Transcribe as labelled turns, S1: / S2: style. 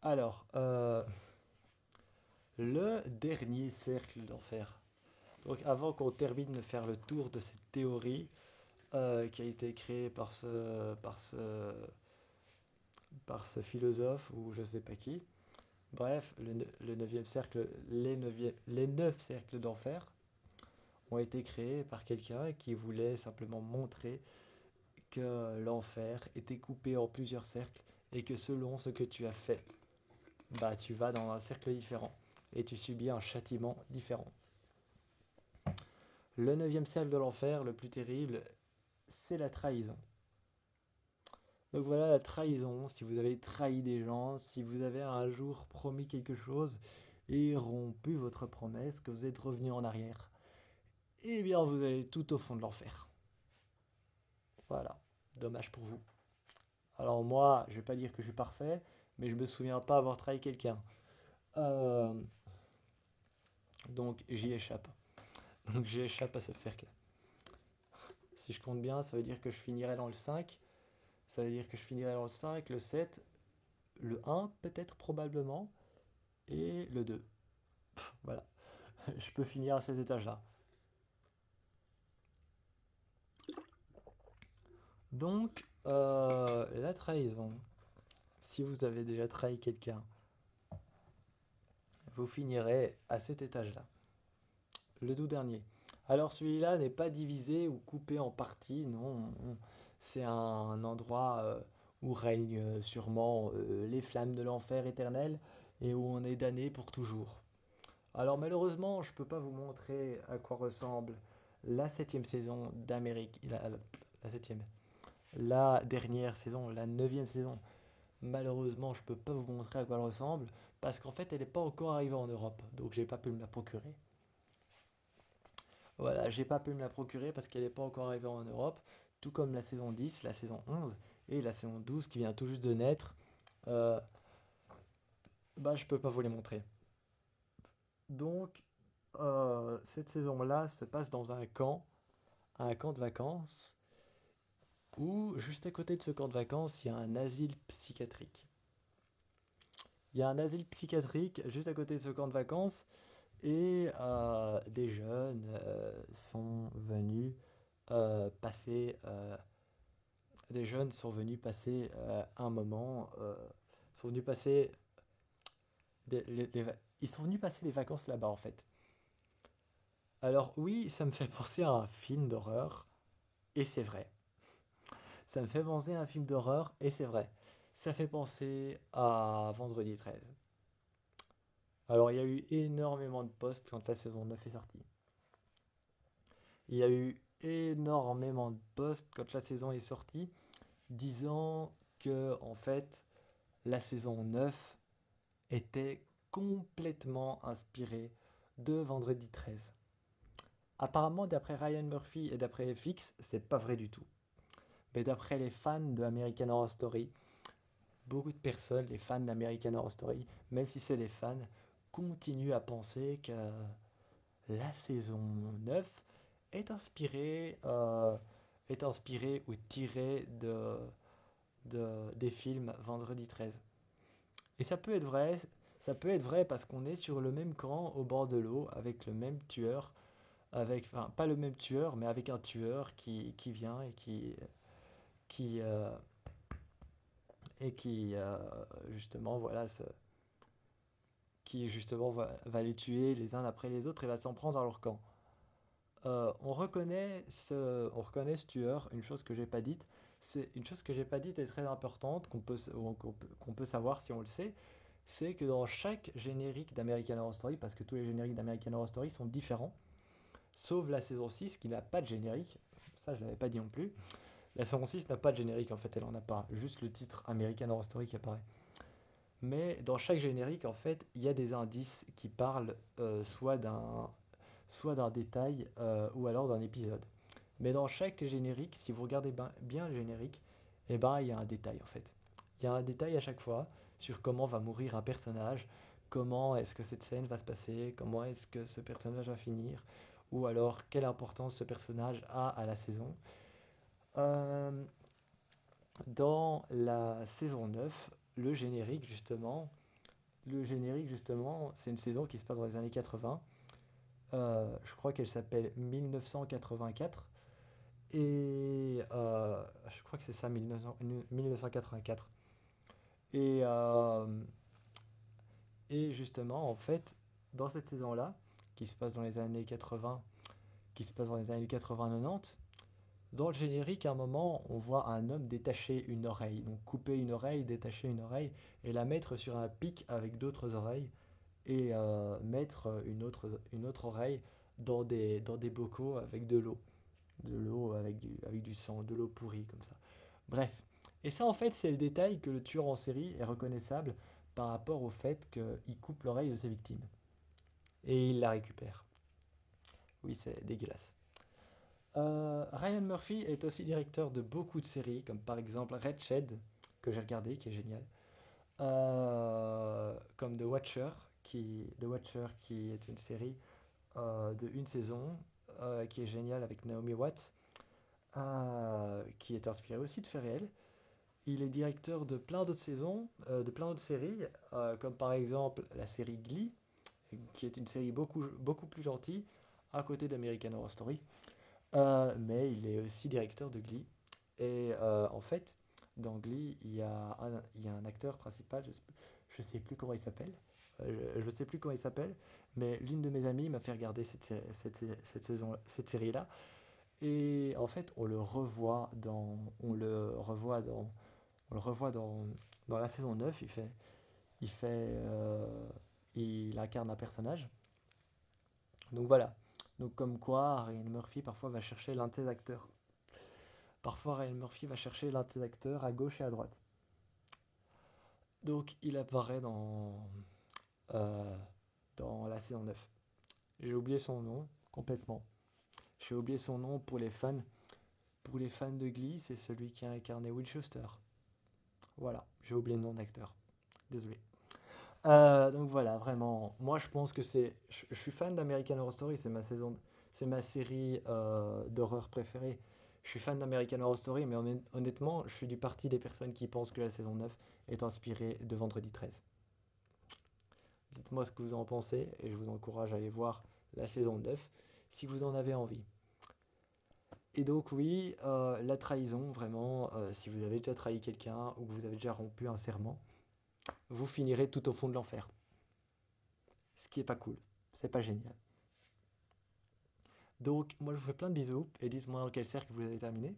S1: Alors, le dernier cercle d'enfer. Donc avant qu'on termine de faire le tour de cette théorie qui a été créée par ce philosophe ou je sais pas qui. Bref, le neuvième cercle, les neuf cercles d'enfer ont été créés par quelqu'un qui voulait simplement montrer que l'enfer était coupé en plusieurs cercles et que selon ce que tu as fait, bah tu vas dans un cercle différent et tu subis un châtiment différent. Le neuvième cercle de l'enfer, le plus terrible, c'est la trahison. Donc voilà la trahison, si vous avez trahi des gens, si vous avez un jour promis quelque chose et rompu votre promesse, que vous êtes revenu en arrière, eh bien vous allez tout au fond de l'enfer. Voilà, dommage pour vous. Alors moi, je vais pas dire que je suis parfait, mais je me souviens pas avoir trahi quelqu'un. Euh, donc j'y échappe. Donc j'y échappe à ce cercle. Si je compte bien, ça veut dire que je finirai dans le 5. Ça veut dire que je finirai dans le 5, le 7, le 1 peut-être probablement, et le 2. Voilà. Je peux finir à cet étage-là. Donc, la trahison. Si vous avez déjà trahi quelqu'un, vous finirez à cet étage-là. Le tout dernier. Alors celui-là n'est pas divisé ou coupé en parties, non. C'est un endroit où règnent sûrement les flammes de l'enfer éternel et où on est damné pour toujours. Alors malheureusement, je ne peux pas vous montrer à quoi ressemble la septième saison d'Amérique. La septième. La dernière saison, la neuvième saison. Malheureusement, je ne peux pas vous montrer à quoi elle ressemble parce qu'en fait, elle n'est pas encore arrivée en Europe, donc j'ai pas pu me la procurer. Voilà, j'ai pas pu me la procurer parce qu'elle n'est pas encore arrivée en Europe, tout comme la saison 10, la saison 11 et la saison 12 qui vient tout juste de naître. Euh, Bah, je peux pas vous les montrer. Donc, cette saison-là se passe dans un camp de vacances, où juste à côté de ce camp de vacances, il y a un asile psychiatrique. Il y a un asile psychiatrique juste à côté de ce camp de vacances et des jeunes sont venus passer des jeunes sont venus passer un moment, sont venus passer ils sont venus passer les vacances là-bas en fait. Alors oui, ça me fait penser à un film d'horreur, et c'est vrai. Ça me fait penser à un film d'horreur, et c'est vrai. Ça fait penser à Vendredi 13. Alors il y a eu énormément de posts quand la saison 9 est sortie. Il y a eu énormément de posts quand la saison est sortie, disant que en fait la saison 9 était complètement inspirée de Vendredi 13. Apparemment, d'après Ryan Murphy et d'après FX, c'est pas vrai du tout. Mais d'après les fans de American Horror Story, beaucoup de personnes, les fans d'American Horror Story, même si c'est des fans, continuent à penser que la saison 9 est inspirée ou tirée des films Vendredi 13. Et ça peut être vrai parce qu'on est sur le même camp au bord de l'eau avec le même tueur, enfin pas le même tueur, mais avec un tueur qui vient qui, euh, et qui justement voilà qui justement va les tuer les uns après les autres et va s'en prendre à leur camp. On reconnaît ce tueur. Une chose que j'ai pas dite, c'est une chose que j'ai pas dite est très importante qu'on peut savoir si on le sait, c'est que dans chaque générique d'American Horror Story, parce que tous les génériques d'American Horror Story sont différents, sauf la saison 6 qui n'a pas de générique, ça je l'avais pas dit non plus. La saison 6 n'a pas de générique en fait, elle en a pas, juste le titre American Horror Story qui apparaît. Mais dans chaque générique, en fait, il y a des indices qui parlent soit d'un détail ou alors d'un épisode. Mais dans chaque générique, si vous regardez bien le générique, eh ben, il y a un détail en fait. Il y a un détail à chaque fois sur comment va mourir un personnage, comment est-ce que cette scène va se passer, comment est-ce que ce personnage va finir, ou alors quelle importance ce personnage a à la saison. Dans la saison 9, le générique justement, Le générique, justement, c'est une saison qui se passe dans les années 80. Je crois qu'elle s'appelle 1984. Et je crois que c'est ça, 1984. Et, euh, et justement, en fait, dans cette saison-là, qui se passe dans les années 80, qui se passe dans les années 80-90, dans le générique, à un moment, on voit un homme détacher une oreille. Donc couper une oreille, détacher une oreille, et la mettre sur un pic avec d'autres oreilles, et mettre une autre oreille dans des bocaux avec de l'eau. De l'eau avec du sang, de l'eau pourrie comme ça. Bref. Et ça, en fait, c'est le détail que le tueur en série est reconnaissable par rapport au fait qu'il coupe l'oreille de ses victimes. Et il la récupère. Oui, c'est dégueulasse. Ryan Murphy est aussi directeur de beaucoup de séries, comme par exemple Red Shed, que j'ai regardé, qui est génial. Comme The Watcher, qui est une série de une saison, qui est géniale avec Naomi Watts, qui est inspirée aussi de faits réels. Il est directeur de plein d'autres saisons, de plein d'autres séries, comme par exemple la série Glee, qui est une série beaucoup plus gentille, à côté d'American Horror Story. Mais il est aussi directeur de Glee. Et en fait, dans Glee, il y a un acteur principal, je sais plus comment il s'appelle. Je sais plus comment il s'appelle, mais l'une de mes amies m'a fait regarder cette série-là. Et en fait, on le revoit dans la saison 9. Il fait, il incarne un personnage. Donc voilà. Donc comme quoi, Ryan Murphy parfois va chercher l'un de ses acteurs. Parfois, Ryan Murphy va chercher l'un de ses acteurs à gauche et à droite. Donc il apparaît euh, dans la saison 9. J'ai oublié son nom complètement. J'ai oublié son nom pour les fans. Pour les fans de Glee, c'est celui qui a incarné Will Schuster. Voilà, j'ai oublié le nom d'acteur. Désolé. Donc voilà, vraiment, moi je pense que je suis fan d'American Horror Story, c'est ma série d'horreur préférée. Je suis fan d'American Horror Story, mais honnêtement, je suis du parti des personnes qui pensent que la saison 9 est inspirée de Vendredi 13. Dites-moi ce que vous en pensez, et je vous encourage à aller voir la saison 9 si vous en avez envie. Et donc oui, la trahison, vraiment, si vous avez déjà trahi quelqu'un ou que vous avez déjà rompu un serment, vous finirez tout au fond de l'enfer. Ce qui est pas cool, c'est pas génial. Donc moi je vous fais plein de bisous et dites-moi dans quel cercle vous avez terminé.